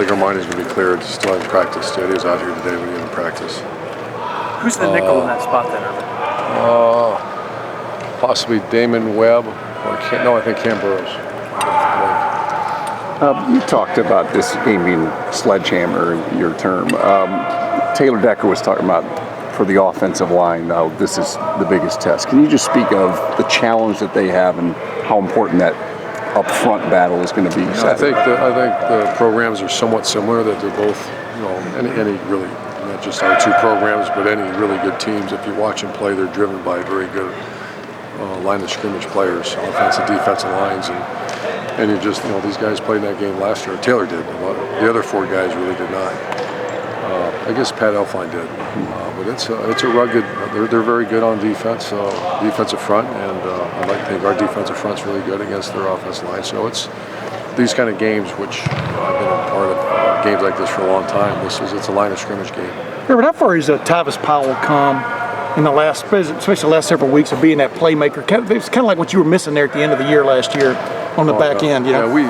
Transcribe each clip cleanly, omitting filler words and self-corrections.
think our mind is going to be clear. Still haven't practiced yet. He was out here today, but he didn't practice. Who's the nickel in that spot then, Urban? Possibly Damon Webb, or I think Cam Burrows. You talked about this game being sledgehammer, your term. Taylor Decker was talking about for the offensive line, how this is the biggest test. Can you just speak of the challenge that they have and how important that up front battle is going to be? I think the programs are somewhat similar. That they're both, any really, not just our two programs, but any really good teams. If you watch them play, they're driven by very good line of scrimmage players, offensive, defensive lines, and you just, these guys played in that game last year. Taylor did. The other four guys really did not. I guess Pat Elfline did, but it's a rugged. They're very good on defense, defensive front, and I like to think our defensive front's really good against their offensive line. So it's these kind of games, which I've been a part of games like this for a long time. It's a line of scrimmage game. Yeah, but how far has Tyvis Powell come in the last, especially the last several weeks of being that playmaker? It's kind of like what you were missing there at the end of the year last year on the back end. Yeah, we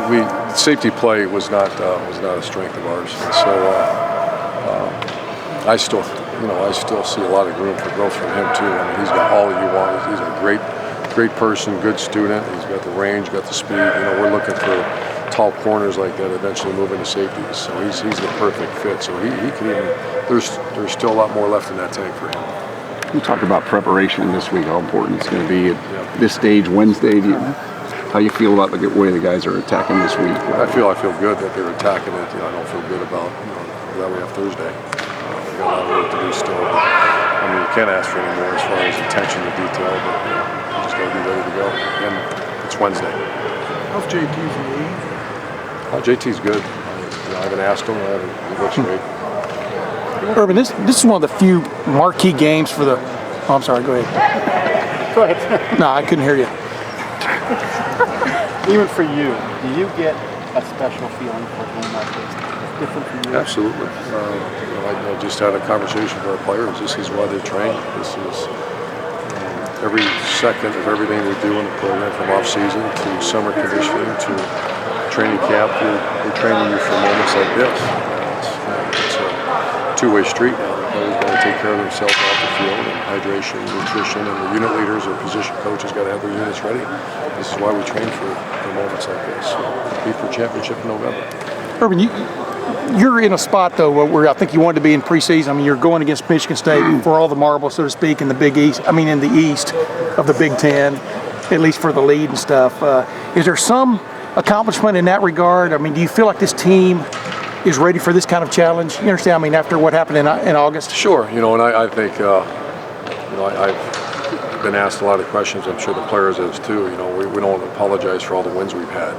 safety play was not a strength of ours. And so. I still see a lot of room for growth from him too. I mean, he's got all that you want. He's a great person, good student. He's got the range, got the speed. We're looking for tall corners like that eventually move into safeties. So he's the perfect fit. So he could even. There's still a lot more left in that tank for him. You talked about preparation this week, how important it's going to be at this stage, Wednesday. How you feel about the way the guys are attacking this week? I feel good that they're attacking it. I don't feel good about that we have Thursday. We got a lot of work to do still. But, you can't ask for any more as far as attention to detail, but you just got to be ready to go. And it's Wednesday. How's JT's knee? JT's good. I haven't asked him. He looks great. Urban, this is one of the few marquee games for the. Oh, I'm sorry. Go ahead. Go ahead. No, I couldn't hear you. Even for you, do you get a special feeling for a game like this? Different from you? Absolutely. I just had a conversation with our players. This is why they train. This is every second of everything we do in the program, from off season to summer conditioning to training camp. We're training you for moments like this. It's a two-way street now. The players got to take care of themselves off the field, and hydration, nutrition, and the unit leaders or position coaches got to have their units ready. This is why we train for moments like this. So compete for championship in November. Urban, you're in a spot though where I think you wanted to be in preseason. I mean, you're going against Michigan State for all the marbles, so to speak, in the Big East. I mean, in the East of the Big Ten, at least for the lead and stuff. Is there some accomplishment in that regard? I mean, do you feel like this team is ready for this kind of challenge? You understand? I mean, after what happened in August. Sure. And I think I've been asked a lot of questions. I'm sure the players has too. We don't apologize for all the wins we've had.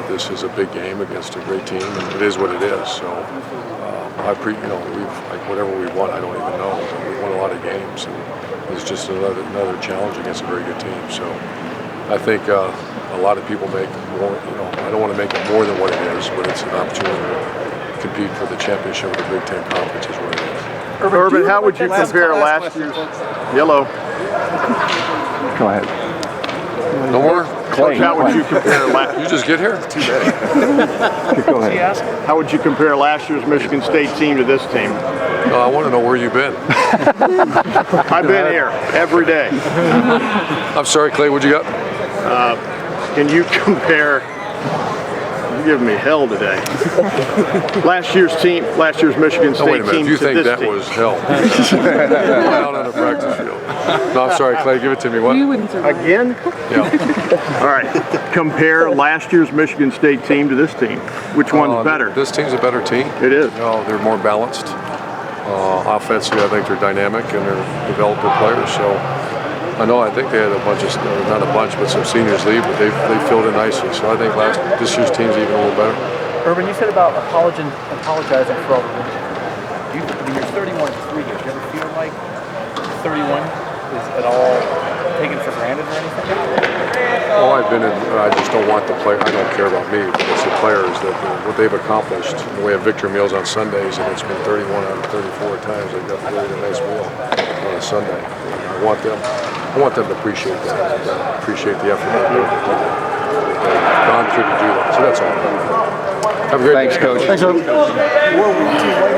This is a big game against a great team, and it is what it is. So whatever we won, I don't even know. We won a lot of games, and it's just another challenge against a very good team. So I think a lot of people make more. I don't want to make it more than what it is, but it's an opportunity to compete for the championship of the Big Ten Conference is what it is. Urban, how would you compare last year's yellow? Go ahead. No more? Coach, how would you compare last? You just get here? Too bad. Go ahead. How would you compare last year's Michigan State team to this team? I want to know where you've been. I've been here every day. I'm sorry, Clay, what you got? Can you compare? You're giving me hell today. Last year's Michigan State wait a minute. team If you to think this that team. was hell, out on the practice field. No, I'm sorry, Clay. Give it to me. What? Again? Yeah. All right. Compare last year's Michigan State team to this team. Which one's better? This team's a better team. It is. They're more balanced. Offensively, I think they're dynamic and they're developed their players. So I think they had a bunch of, not a bunch, but some seniors leave, but they filled in nicely. So I think this year's team's even a little better. Urban, you said about apologizing for all the wins. You're 31-3 here. Do you ever feel like 31 is at all taken for granted or anything? Well, I just don't want the player. I don't care about me, but it's the players that what they've accomplished. We have victory meals on Sundays, and it's been 31 out of 34 times they've got really a nice meal on a Sunday. I want them to appreciate that, appreciate the effort they've gone through to do that. So that's all. Have a great Thanks, day. Coach. Thanks, Hope.